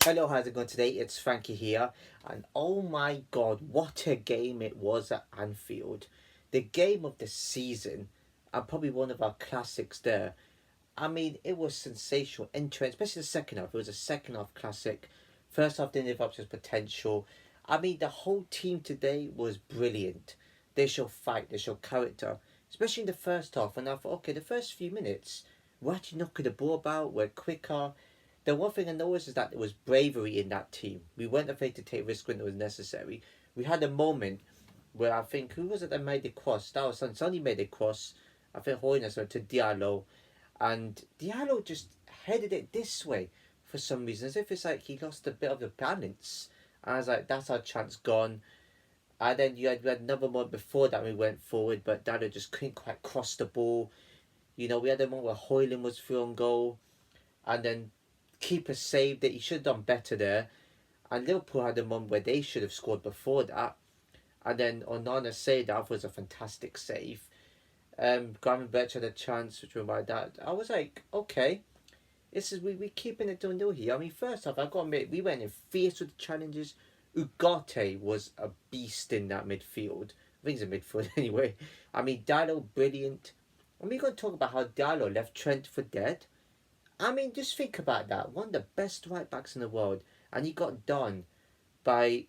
Hello, how's it going today? It's Frankie here, and oh my god, what a game it was at Anfield. The game of the season, and probably one of our classics there. I mean, it was sensational, interesting, especially the second half. It was a second half classic. First half didn't live up to its potential. I mean, the whole team today was brilliant. They show fight, they show character, especially in the first half. And I thought, okay, the first few minutes, we're actually knocking the ball about, we're quicker. The one thing I noticed is that there was bravery in that team. We weren't afraid to take risks when it was necessary. We had a moment where I think, who was it that made the cross? That was Sonny made the cross. I think Holiness went to Diallo, and Diallo just headed it this way for some reason, as if it's like he lost a bit of the balance. And I was like, that's our chance gone. And then we had another moment before that we went forward, but Diallo just couldn't quite cross the ball. We had a moment where Hoyland was through on goal, and then keeper saved it. He should have done better there. And Liverpool had a moment where they should have scored before that. And then Onana saved that was a fantastic save. Graham Birch had a chance, which was like that. I was like, okay, this is we keeping it 2-0 here. I mean, first off, I've got to admit, we went in fierce with the challenges. Ugarte was a beast in that midfield. I think he's a midfield anyway. I mean, Diallo, brilliant. And we're going to talk about how Diallo left Trent for dead. I mean, just think about that. One of the best right backs in the world, and he got done by,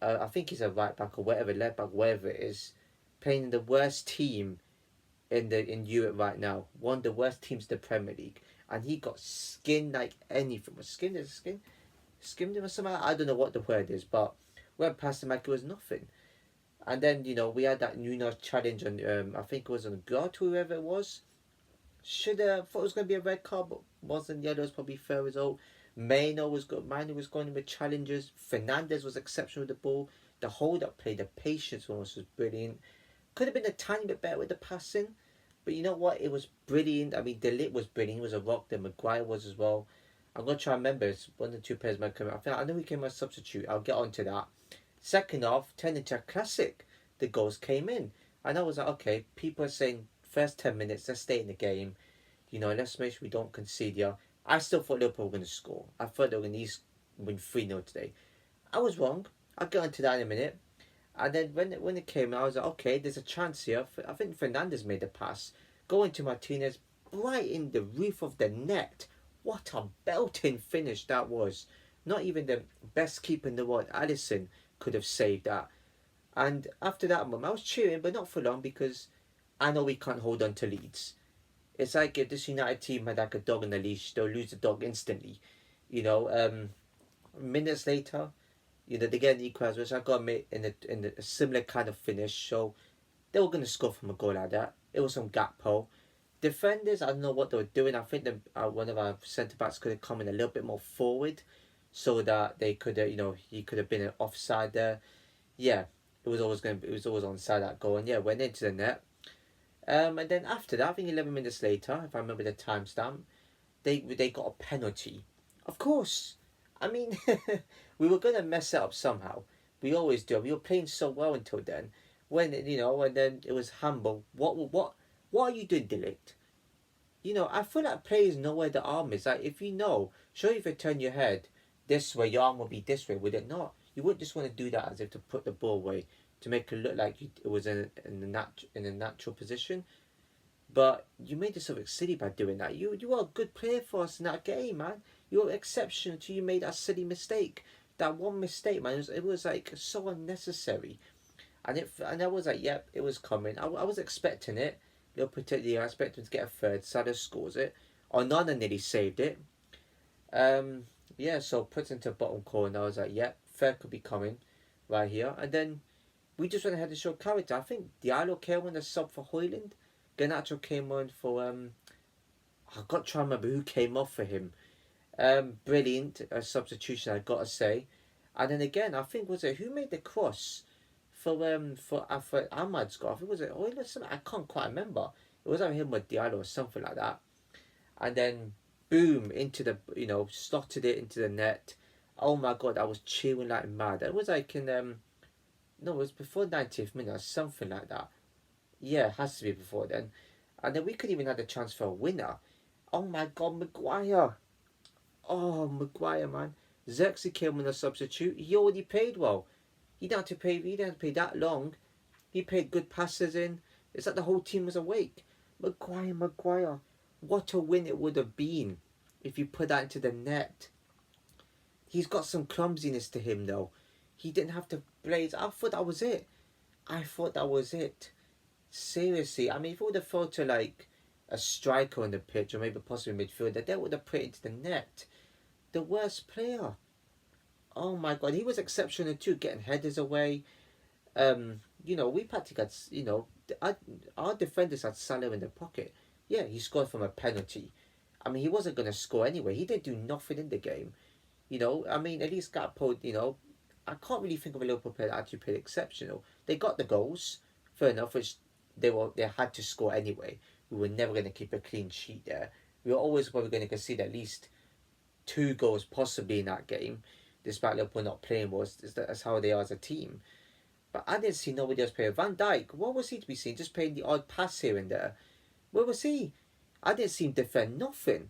I think he's a right back or whatever, left back, whatever it is, playing in the worst team in Europe right now. One of the worst teams in the Premier League, and he got skinned like anything. Was skinned? Is it skin? Skimmed him or something? I don't know what the word is, but went past him like it was nothing. And then we had that Nuno challenge on I think it was on God, whoever it was. Should have thought it was going to be a red card, but wasn't. Yellow was probably fair result. Maino was good. Maino was going with challenges. Fernandez was exceptional with the ball. The hold up play, the patience almost was brilliant. Could have been a tiny bit better with the passing, but you know what? It was brilliant. I mean, Delit was brilliant. He was a rock. Then Maguire was as well. I'm gonna try and remember. It's one of the two players might come out. I know he came as a substitute. I'll get on to that. Second half turned into a classic. The goals came in, and I was like, okay. People are saying first 10 minutes, let's stay in the game. Let's make sure we don't concede here. I still thought Liverpool were going to score. I thought they were going to win 3-0 today. I was wrong. I'll get into that in a minute. And then when it came, I was like, okay, there's a chance here. I think Fernandez made the pass. Going to Martinez, right in the roof of the net. What a belting finish that was. Not even the best keeper in the world, Alisson, could have saved that. And after that moment, I was cheering, but not for long because I know we can't hold on to leads. It's like if this United team had like a dog on the leash, they'll lose the dog instantly. Minutes later, they get an equaliser, which I got to admit in a similar kind of finish. So they were going to score from a goal like that. It was some gap hole. Defenders, I don't know what they were doing. I think one of our centre backs could have come in a little bit more forward, so that they could have, he could have been an offside there. Yeah, it was always onside that goal, and yeah, went into the net. And then after that, I think 11 minutes later, if I remember the timestamp, they got a penalty. Of course, I mean, we were gonna mess it up somehow. We always do. We were playing so well until then. And then it was handball. What are you doing, Delict? I feel like players know where the arm is. Like if sure if you turn your head this way, your arm will be this way. Would it not? You wouldn't just want to do that as if to put the ball away to make it look like it was in a natural position. But you made yourself look silly by doing that. You were a good player for us in that game, man. You were exceptional until you made that silly mistake. That one mistake, man. It was like so unnecessary. And I was like, yep, it was coming. I was expecting it. Particularly, I expected to get a third. Salah scores it. Onana nearly saved it. Yeah, so puts into bottom corner. I was like, yep, third could be coming right here. And then we just went ahead and showed character. I think Diallo came on the sub for Hoyland. Garnacho came on for I got to try and remember who came off for him. Brilliant substitution, I gotta say. And then again, I think was it who made the cross for Ahmad's goal? I think was it Hoyland? I can't quite remember. It was either him or Diallo or something like that. And then boom into the slotted it into the net. Oh my god, I was cheering like mad. It was like in no, it was before 90th minute or something like that. Yeah, it has to be before then. And then we could even have a chance for a winner. Oh my god, Maguire. Oh, Maguire, man. Xerxes came on a substitute. He already played well. He didn't have to play. He didn't have to play that long. He played good passes in. It's like the whole team was awake. Maguire. What a win it would have been if you put that into the net. He's got some clumsiness to him though. He didn't have to blaze. I thought that was it. I thought that was it. Seriously, I mean, if it would have fell to like a striker on the pitch or maybe possibly midfielder, they would have put it into the net. The worst player. Oh my god, he was exceptional too, getting headers away. We practically had, our defenders had Salah in the pocket. Yeah, he scored from a penalty. I mean, he wasn't going to score anyway. He didn't do nothing in the game. I mean, at least Gakpo, I can't really think of a Liverpool player that actually played exceptional. They got the goals, fair enough, which they had to score anyway. We were never going to keep a clean sheet there. We were always probably going to concede at least 2 goals possibly in that game, despite Liverpool not playing that's how they are as a team. But I didn't see nobody else play. Van Dijk, what was he to be seen? Just playing the odd pass here and there. Where was he? I didn't see him defend nothing.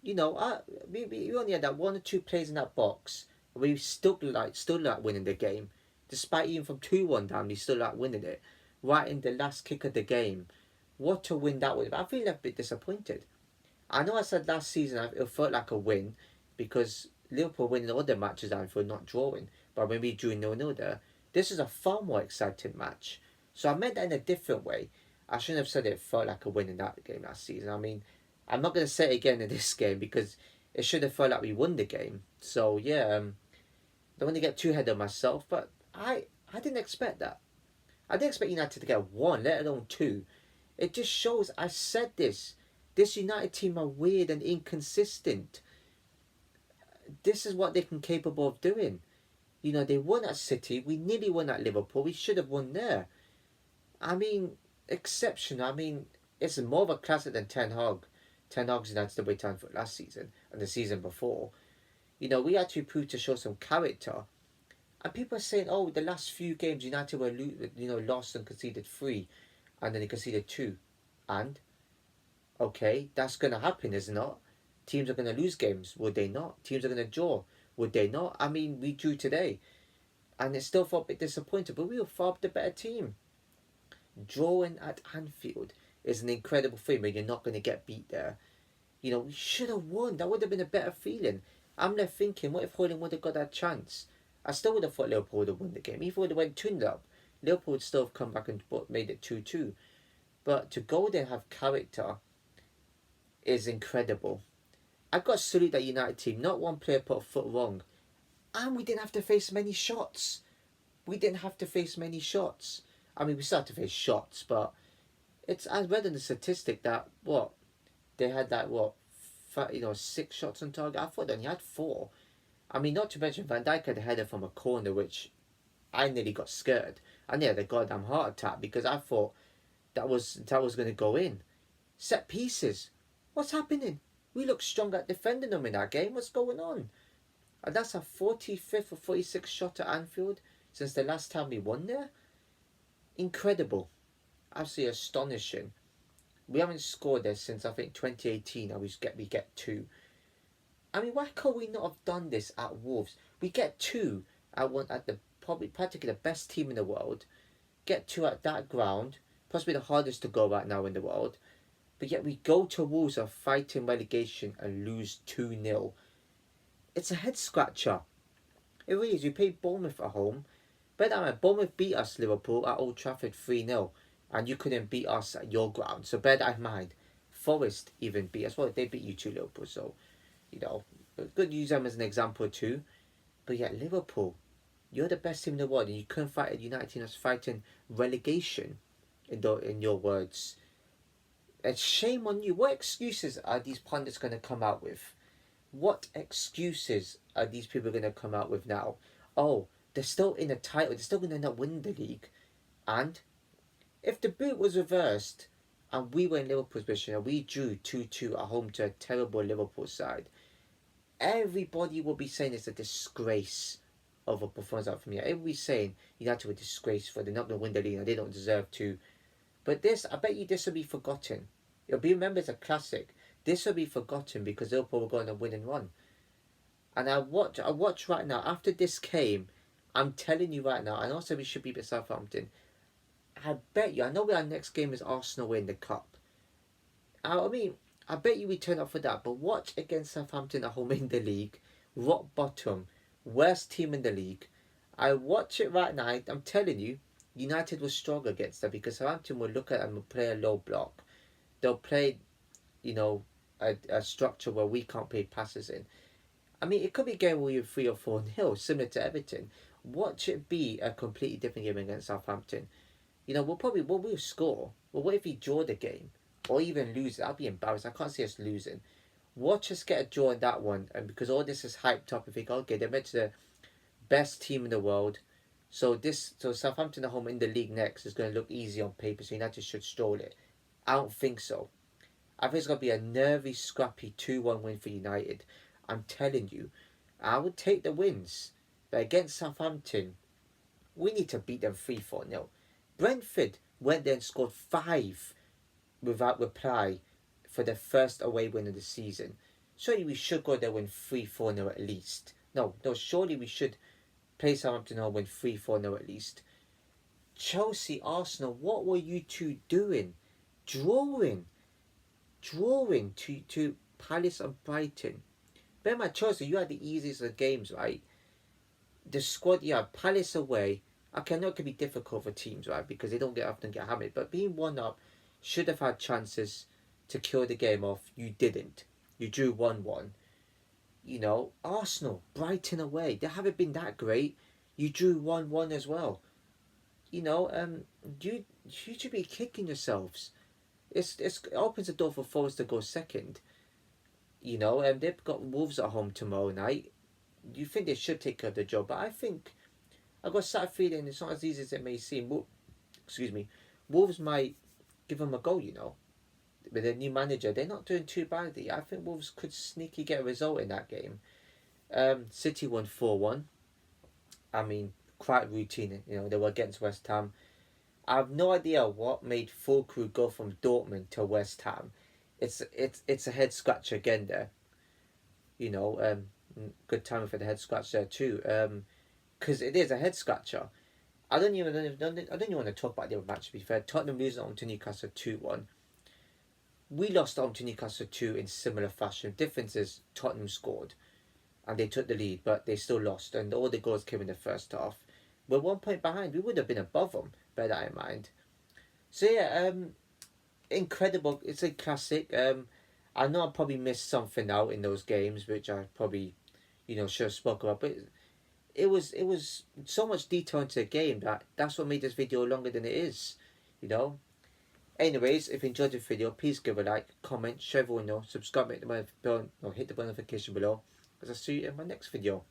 We only had that 1 or 2 plays in that box. We still like winning the game. Despite even from 2-1 down, we still like winning it. Right in the last kick of the game. What a win that would have. I feel a bit disappointed. I know I said last season it felt like a win because Liverpool winning all the matches at Anfield, not drawing. But when we drew 0-0 there, this is a far more exciting match. So I meant that in a different way. I shouldn't have said it felt like a win in that game last season. I mean, I'm not going to say it again in this game because it should have felt like we won the game. So yeah, don't want to get too ahead of myself, but I didn't expect that. I didn't expect United to get 1, let alone 2. It just shows, I said this United team are weird and inconsistent. This is what they're capable of doing. They won at City. We nearly won at Liverpool. We should have won there. I mean, exceptional. I mean, it's more of a classic than Ten Hag. Ten Hag's United away to Anfield last season and the season before. We actually proved to show some character. And people are saying, oh, the last few games United were lost and conceded 3, and then they conceded 2. And okay, that's going to happen, isn't it? Teams are going to lose games, would they not? Teams are going to draw, would they not? I mean, we drew today, and it still felt a bit disappointed, but we were far the better team. Drawing at Anfield is an incredible thing when you're not going to get beat there. We should have won. That would have been a better feeling. I'm left thinking, what if Hoyland would have got that chance? I still would have thought Liverpool would have won the game. Even if it would have went 2-0 up, Liverpool would still have come back and made it 2-2. But to go there and have character is incredible. I've got to salute that United team. Not one player put a foot wrong. And we didn't have to face many shots. I mean, we still had to face shots, but I read in the statistic that, they had that, 6 shots on target. I thought they only had 4. I mean, not to mention Van Dijk had a header from a corner, which I nearly got scared. I nearly had a goddamn heart attack because I thought that was going to go in. Set pieces. What's happening? We look strong at defending them in that game. What's going on? And that's our 45th or 46th shot at Anfield since the last time we won there. Incredible. Absolutely astonishing. We haven't scored there since I think 2018 and we get 2. I mean, why can't we not have done this at Wolves? We get 2 at the probably practically the best team in the world. Get 2 at that ground, possibly the hardest to go right now in the world. But yet we go to Wolves and fight in relegation and lose 2-0. It's a head scratcher. It really is. We played Bournemouth at home. But Bournemouth beat us, Liverpool, at Old Trafford 3-0. And you couldn't beat us at your ground. So bear that in mind. Forest even beat us. Well, they beat you too, Liverpool. So, good to use them as an example too. But yet Liverpool, you're the best team in the world. And you couldn't fight a United team that's fighting relegation, in your words. And shame on you. What excuses are these pundits going to come out with? What excuses are these people going to come out with now? Oh, they're still in the title. They're still going to end up winning the league. And if the boot was reversed and we were in Liverpool's position and we drew 2-2 at home to a terrible Liverpool side, everybody will be saying it's a disgrace of a performance out from here. Everybody's saying United were a disgrace for they're not going to win the league and they don't deserve to. But I bet you this will be forgotten. It'll be remembered as a classic. This will be forgotten because Liverpool were going on a winning run. And I watch right now after this game. I'm telling you right now, and also we should beat Southampton. I bet you. I know our next game is Arsenal in the cup. I mean, I bet you we turn up for that. But watch against Southampton at home in the league, rock bottom, worst team in the league. I watch it right now. I'm telling you, United will struggle against them because Southampton will look at them and play a low block. They'll play, you know, a structure where we can't play passes in. I mean, it could be a game where you're 3 or 4 nil, similar to Everton. Watch it be a completely different game against Southampton. You know, we'll score. Well, what if we draw the game or even lose it? I'll be embarrassed. I can't see us losing. Watch us get a draw in that one, and because all this is hyped up, I think okay, they're meant to the best team in the world. So Southampton at home in the league next is going to look easy on paper. So United should stroll it. I don't think so. I think it's going to be a nervy, scrappy 2-1 win for United. I'm telling you, I would take the wins. But against Southampton, we need to beat them 3-4-0. Brentford went there and scored 5 without reply for their first away win of the season. Surely we should go there and win 3-4-0 at least. No, surely we should play Southampton and win 3-4-0 at least. Chelsea, Arsenal, what were you two doing? Drawing to Palace and Brighton. Bear in mind, Chelsea, you had the easiest of the games, right? The squad, yeah, Palace away. Okay, I know it can be difficult for teams, right? Because they don't often get hammered. But being 1-up, should have had chances to kill the game off. You didn't. You drew 1-1. You know, Arsenal, Brighton away. They haven't been that great. You drew 1-1 as well. You know, you should be kicking yourselves. It opens the door for Forest to go second. You know, they've got Wolves at home tomorrow night. You think they should take care of the job, but I think I've got a sad feeling it's not as easy as it may seem. Excuse me, Wolves might give them a go. You know, with a new manager, they're not doing too badly. I think Wolves could sneaky get a result in that game. City won 4-1. I mean, quite routine. You know, they were against West Ham. I have no idea what made Fulkrug go from Dortmund to West Ham. It's a head scratcher again there. You know, good timing for the head scratch there too. Because it is a head scratcher. I don't even want to talk about the other match. To be fair, Tottenham losing on to Newcastle 2-1. We lost on to Newcastle 2 in similar fashion. Difference is Tottenham scored, and they took the lead, but they still lost, and all the goals came in the first half. We're 1 point behind. We would have been above them. Bear that in mind. So yeah, incredible. It's a classic. I know I probably missed something out in those games, which I probably, should have spoke about. But it was so much detail into the game that's what made this video longer than it is. Anyways, if you enjoyed the video, please give a like, comment, share everyone know, subscribe, hit the bell, hit the notification below. As I see you in my next video.